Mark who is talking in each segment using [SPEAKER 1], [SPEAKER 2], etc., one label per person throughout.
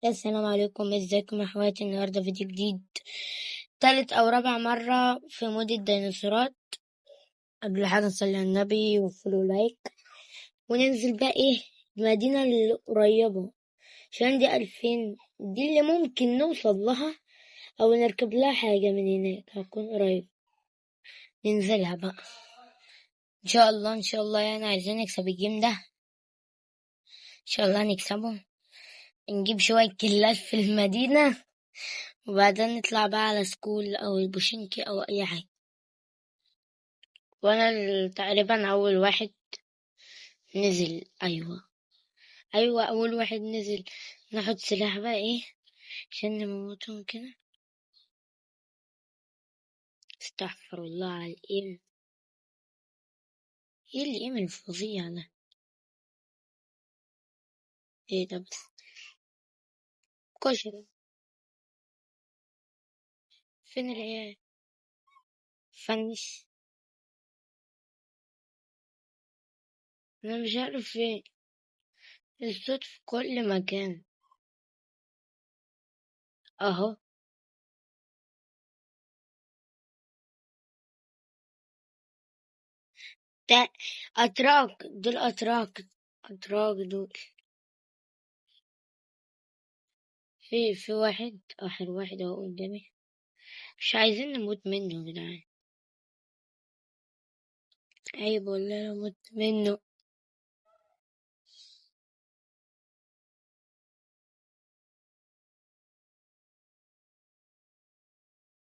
[SPEAKER 1] السلام عليكم، ازيكم يا اخواتي؟ النهارده فيديو جديد، تالت او رابع مرة في مود الديناصورات. قبل حاجة نصلي على النبي وفولو لايك، وننزل بقى المدينة القريبة، عشان دي 2000 دي اللي ممكن نوصل لها او نركب لها حاجة من هناك، هتكون قريب ننزلها بقى ان شاء الله. ان شاء الله يعني عايزين نكسب الجيم ده، ان شاء الله نكسبه، نجيب شوية كيلات في المدينة، وبعدين نطلع بقى على سكول او البوشنكي او اي حاجة. وانا تقريبا اول واحد نزل. ايوه اول واحد نزل. ناخد سلاح بقى عشان نموتهم كده. استغفر الله على الايم، ايه الايم الفظيع ده؟ ايه ده بس؟ كشري. فين العيال؟ فنش. انا مش عارف فين، الصوت في كل مكان اهو. ده اتراك، دول اتراك، اتراك دول. في واحد، اخر واحد اهو قدامي، مش عايزين نموت منه يا جدعان، عيب والله لو مت منه.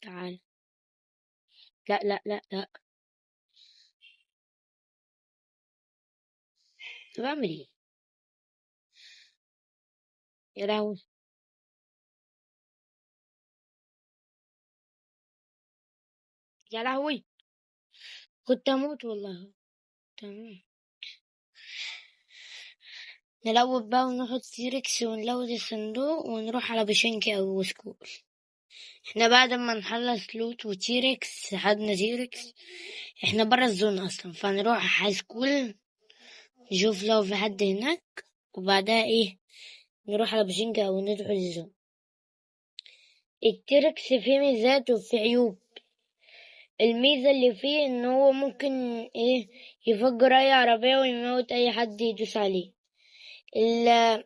[SPEAKER 1] تعال. لا لا لا لا. طب اعمل ايه؟ يا لهوي. يا لهوي، كنت اموت والله. تمام. نلوب بقى وناخد تيركس ونلود الصندوق ونروح على بشنكي او سكول. احنا بعد ما نخلص لوت وتيركس، خدنا تيركس، احنا برا الزون اصلا، فنروح هاي سكول نشوف لو في حد هناك، وبعدها نروح على بشنكي او ندخل الزون. التيركس فيه ميزات وفيه عيوب. الميزة اللي فيه ان هو ممكن يفجر اي عربية ويموت اي حد يدوس عليه. ال-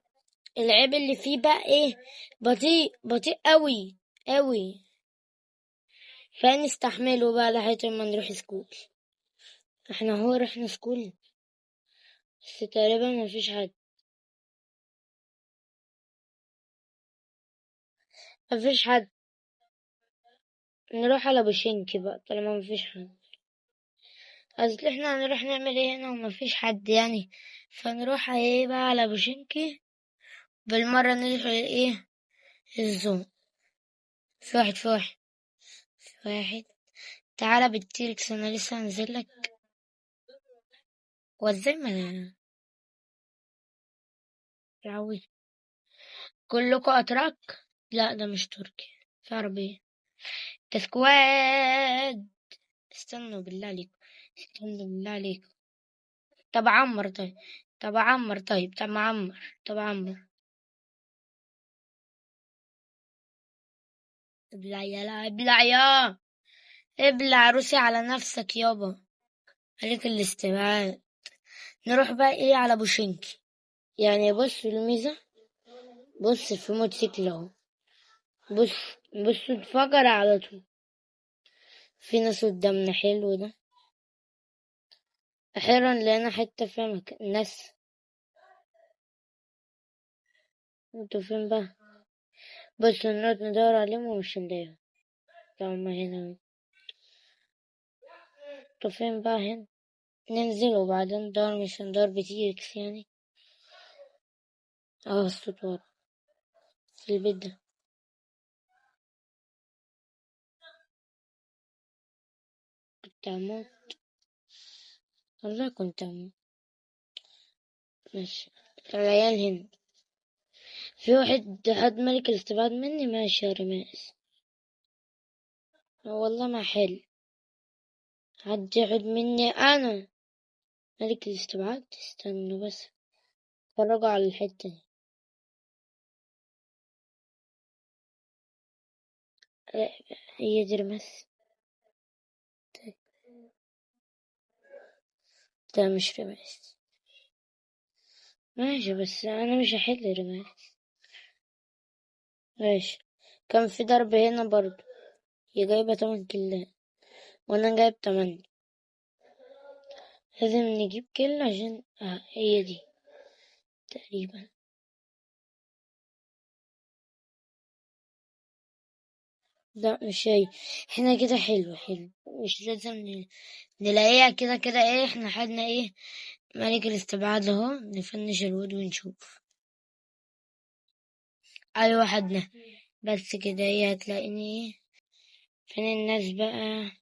[SPEAKER 1] العيب اللي فيه بقى بطيء بطيء قوي قوي، فنستحمله بقى لحد ما نروح سكول. احنا هو رحنا سكول بس تقريبا مفيش حد. نروح على بوشينكي بقى طالما مفيش حد. اصل احنا هنروح نعمل هنا ومفيش حد يعني، فنروح بقى على بوشينكي بالمرة، ندخل الزوم. في واحد. تعالى بالتيركس، انا لسه هنزلك. وازاي ما تعوي؟ كلكم اتراك؟ لا ده مش تركي، في عربية. تسكواد. استنوا بالله عليكم، استنوا بالله عليكم. طب عمر طيب، طب عمر طيب، طب عمر، طب عمر. ابلع يا ابلع يا ابلع روسي على نفسك يابا، عليك الاستبعاد. نروح بقى على بوشنكي. يعني بص الميزة، بص في موتوسيكل اهو، بص، بص اتفجر على طول. في ناس قدامنا، حلو ده. اخيرا لقينا حتة فيها ناس. انتوا فين بقى؟ بس نقعد ندور عليهم ومش هنلاقيهم. طب هما هنا. انتوا فين بقى؟ هنا. ننزل وبعدين ندور، مش هندور بتيكس يعني. اه الصوت ورا في البيت ده. كنت هموت والله، كنت هموت. ماشي. العيال هنا. في واحد خد ملك الاستبعاد مني، ماشي يا رماس. والله ما حل. حد ياخد مني انا ملك الاستبعاد؟ استنوا بس، اتفرجوا على الحتة دي. هي دي رماس. ده مش رماس. ماشي، بس انا مش هحل رماس. ماشي. كان في ضرب هنا برضو. هي جايبة 8 كيلات وانا جايب 8. لازم نجيب كيل عشان هي دي تقريبا. لا مش هي. احنا كده حلو حلو، مش لازم نلاقيها كده كده. ايه احنا خدنا ايه؟ ملك الاستبعاد اهو. نفنش الوود ونشوف. ايوه خدنا. بس كده هي هتلاقيني ايه؟ فين الناس بقى؟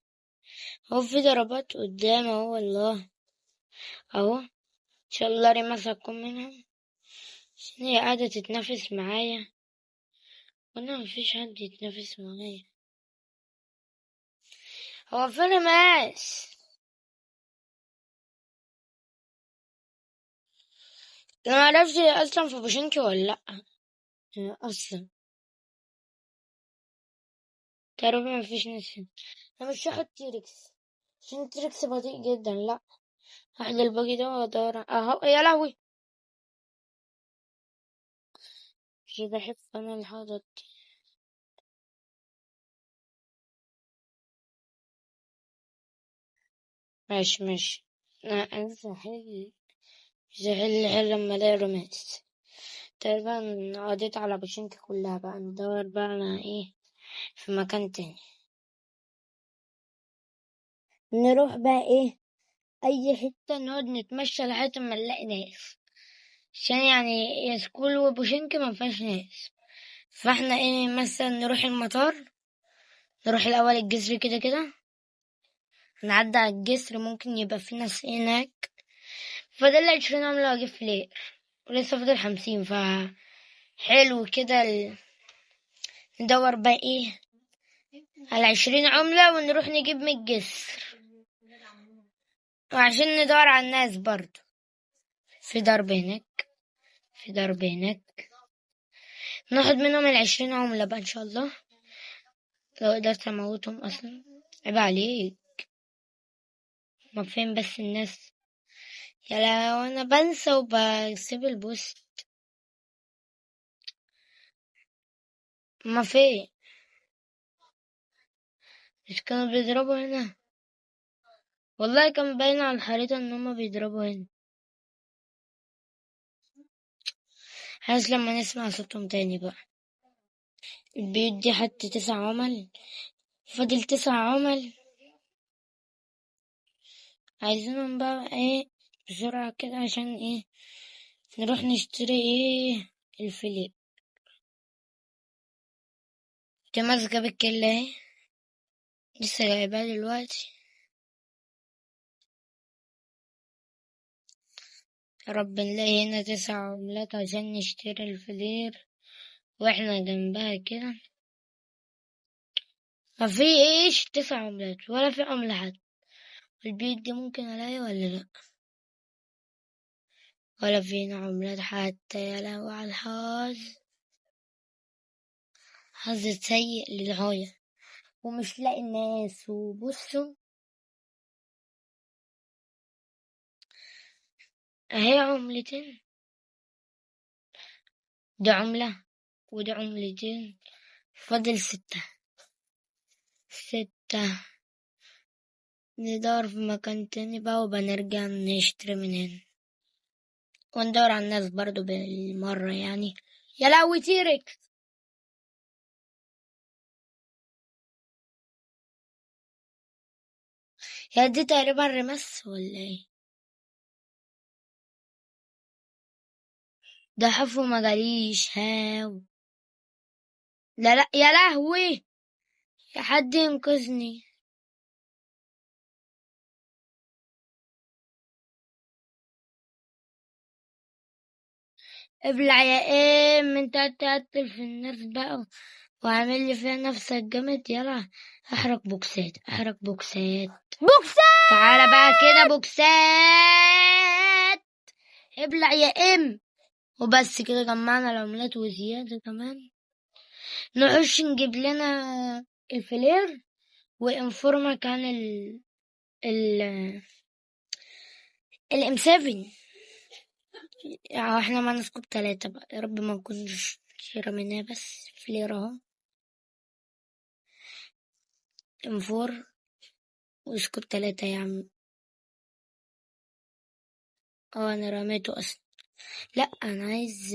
[SPEAKER 1] هو في ضربات قدام اهو والله. اهو ان شاء الله ريماس هتكون منهم، عشان هي قاعدة تتنافس معايا وانا مفيش حد يتنافس معايا. هو في ريماس. انا معرفش هي اصلا في بوشنكي ولا لا. اصلا تقريبا مفيش ناس هنا. انا مش واخد تيركس عشان تيركس بطيء جدا. لا، هاخد الباقي ده وادور اهو. يا لهوي، مش بحب انا الحاجات دي. ماشي ماشي. انا سهل. سهل لما الاقي رومانس. تقريبا قضيت على بوشنكي كلها. بقى ندور بقى على ايه في مكان تاني. نروح بقى ايه؟ اي حتة نقعد نتمشى لحد ما نلاقي ناس، عشان يعني يا سكول وبوشنكي ما فيهاش ناس. فاحنا ايه مثلا نروح المطار. نروح الاول الجسر كده كده. نعدي على الجسر ممكن يبقى في ناس هناك. فاضل 20 عملة واجيب فلير، ولسه فاضل 50. حلو كده ندور بقى ايه على 20 عملة ونروح نجيب من الجسر. وعشان ندور على الناس برضو. في ضرب هناك. في ضرب هناك. ناخد منهم 20 عملة بقى ان شاء الله، لو قدرت اموتهم اصلا. عيب عليك. ما فين بس الناس؟ يا لو انا بنسى وبسيب البوست. ما فين؟ مش كانوا بيضربوا هنا؟ والله كان باين على الخريطة ان هما بيضربوا هنا. حاسس لما نسمع صوتهم تاني بقى. البيوت دي حتى 9 عمل. فاضل 9 عمل. عايزينهم بقى ايه بسرعة كده عشان ايه نروح نشتري ايه الفيليه. دي ماسكة بالكلة اهي، لسه جايبها دلوقتي. يا رب نلاقي هنا 9 عملات عشان نشتري الفلير واحنا جنبها كده. ما في ايش 9 عملات ولا في عملة حتى. البيت دي ممكن الاقي ولا لا؟ ولا فينا عملات حتى. يا لهوي على الحظ. حظ سيء للغاية. ومش لاقي الناس. وبصوا اهي عملتين. دي عملة ودي عملتين. فاضل 6. 6. ندور في مكان تاني بقى وبنرجع نشتري من هنا. وندور على الناس برضو بالمرة يعني. يا لهوي تيركس. يا دي تقريبا رمس ولا ايه؟ ده حفو ما جاليش هاو. لا لا يا لهوي. يا حد ينقذني. ابلع يا ام انت تقتل في الناس بقى وعامل لي فيها نفسك جامد. يلا احرق بوكسات احرق بوكسات.
[SPEAKER 2] بوكسات.
[SPEAKER 1] تعالى بقى كده بوكسات. ابلع يا ام. وبس كده جمعنا العملات وزيادة كمان. نخش نجيب لنا الفلير، وانفورما كان ال الام 7. احنا معانا سكوب 3 بقى، يا رب ما نكونش رميناه، بس فلير اهو، ام 4 وسكوب 3 يا عم. انا رميته اصلا. لا انا عايز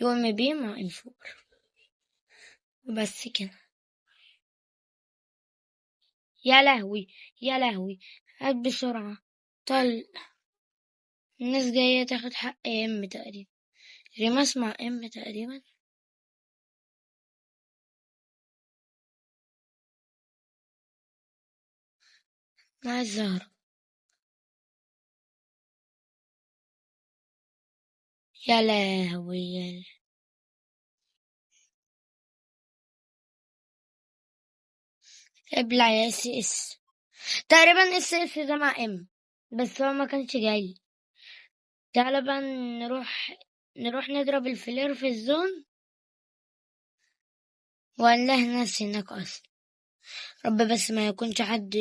[SPEAKER 1] يو ام بي مع ام 4 بس كده. يا لهوي، يا لهوي، هات بسرعة. طل الناس جاية تاخد حق ام تقريبا، ريماس مع ام تقريبا. أنا عايز زهرة. يا لهوي، ابلع يا اس اس. تقريبا اس اس ده مع ام، بس هو ما كانش جاي. تعالى بقى نروح نضرب الفلير في الزون، ولا ناس هناك اصلا. رب بس ما يكونش حد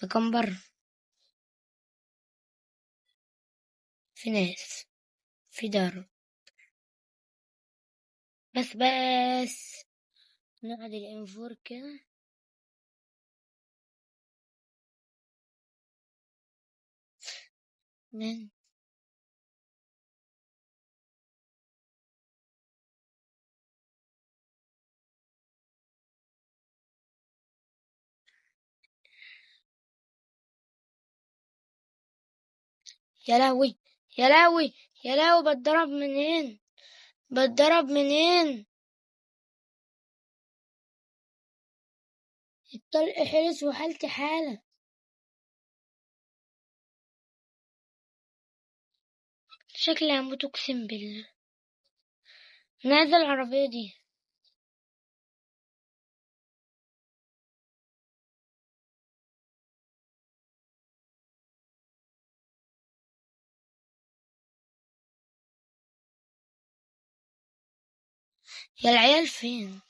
[SPEAKER 1] مكان بره. في ناس في دار. بس نقعد الانفور كده. من يا لهوي، يا لهوي، يا لهوي، بتضرب منين؟ بتضرب منين؟ الطلق حلس وحالتي حالة. شكلي هموت اقسم بالله. نازل العربية دي. يا العيال فين؟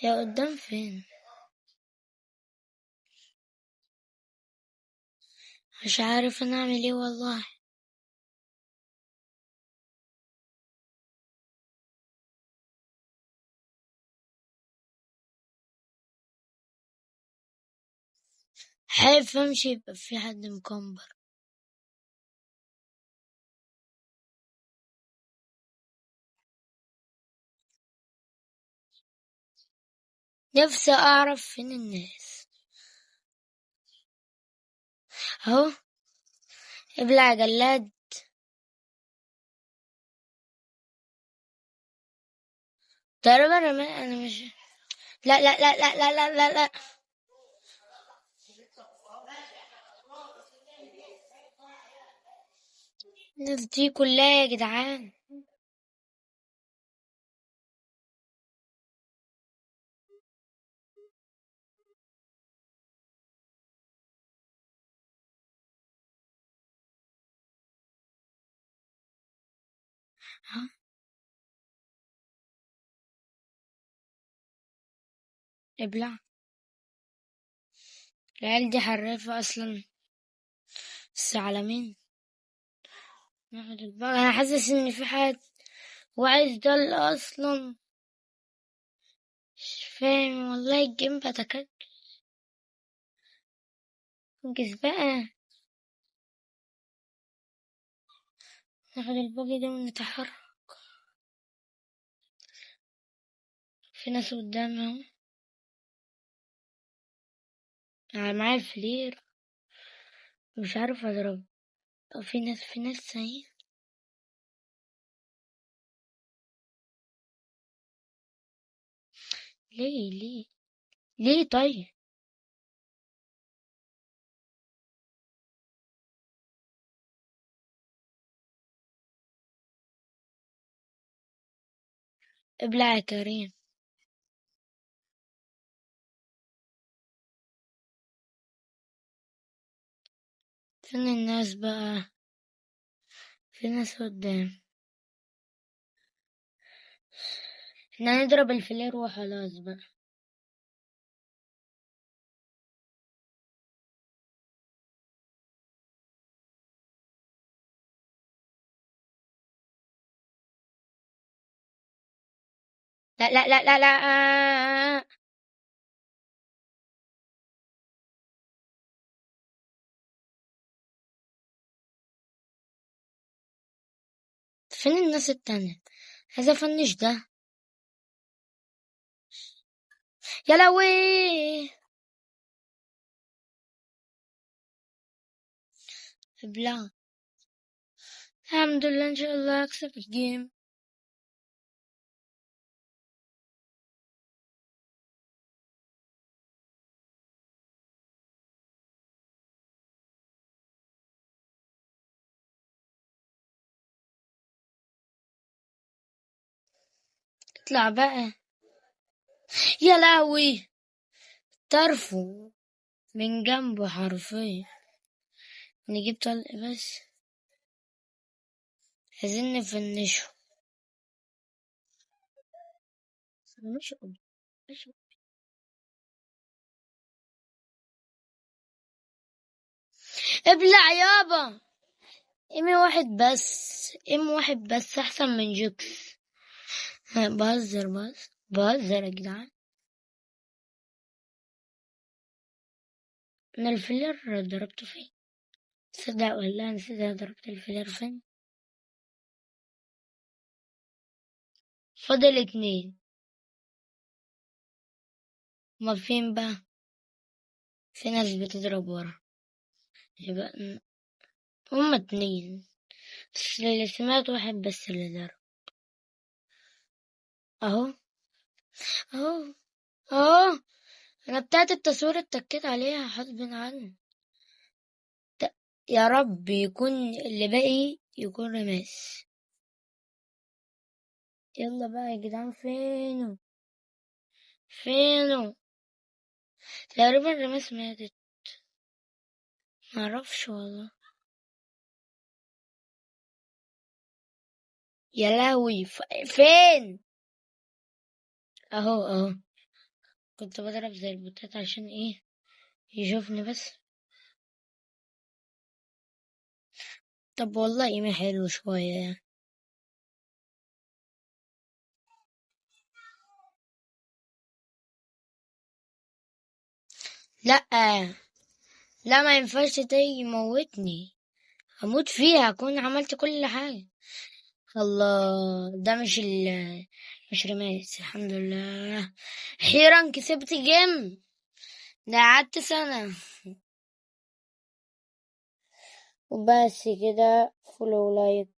[SPEAKER 1] يا قدام فين؟ مش عارف انا اعمل ايه والله. خايف امشي يبقى في حد مكمبر. نفسي اعرف فين الناس. اهو، ابلع جلاد. تقريبا انا مش. لا لا لا لا لا لا لا لا. الناس دي كلها يا جدعان. ها، ابلع. العيال دي حريفة اصلا، بس على مين؟ ناخد البقى. انا حاسس ان في حد وعايز دل اصلا. مش فاهم والله، الجيم بقى تكاد. انجز بقى. ناخد الباقي ده ونتحرك. في ناس قدامهم. انا معايا الفلير، مش عارف اضرب. طب في ناس سايق. ليه طيب. ابلع يا كريم. فين الناس بقى؟ في ناس قدام. احنا نضرب الفلير وخلاص بقى. لا لا لا لا لا. فين الناس التانية؟ عايزة افنش ده. يا لهوي. ابلع. الحمد لله، ان شاء الله اكسب الجيم. اطلع بقى. يا لهوي. طرفه من جنبه حرفيا. نجيب طلق بس. عايزين نفنشه. مش مش ابلع يابا. ام واحد بس احسن من جوكس. بهزر بس بهزر يا جدعان. انا الفيلر ضربته فين؟ صدق والله نسيت انا ضربت الفيلر فين. فاضل 2. ما فين بقى؟ في ناس بتضرب ورا. يبقى هما 2. بس اللي سمعت واحد بس اللي ضرب. اهو اهو اهو. انا بتاعت التصوير اتكيت عليها غصب عني. يا رب يكون اللي باقي يكون رماس. يلا بقى يا جدعان، فينه. تقريبا رماس ماتت. معرفش والله. يا لهوي. فين؟ اهو. كنت بضرب زي البوتات عشان ايه؟ يشوفني بس. طب والله ايمي حلو شوية يعني. لا لا، ما ينفعش تيجي يموتني. هموت فيها، اكون عملت كل حاجة. الله، ده مش رماس. الحمد لله. اخيرا كسبت جيم. ده قعدت سنة. وبس كده. فولو لايك.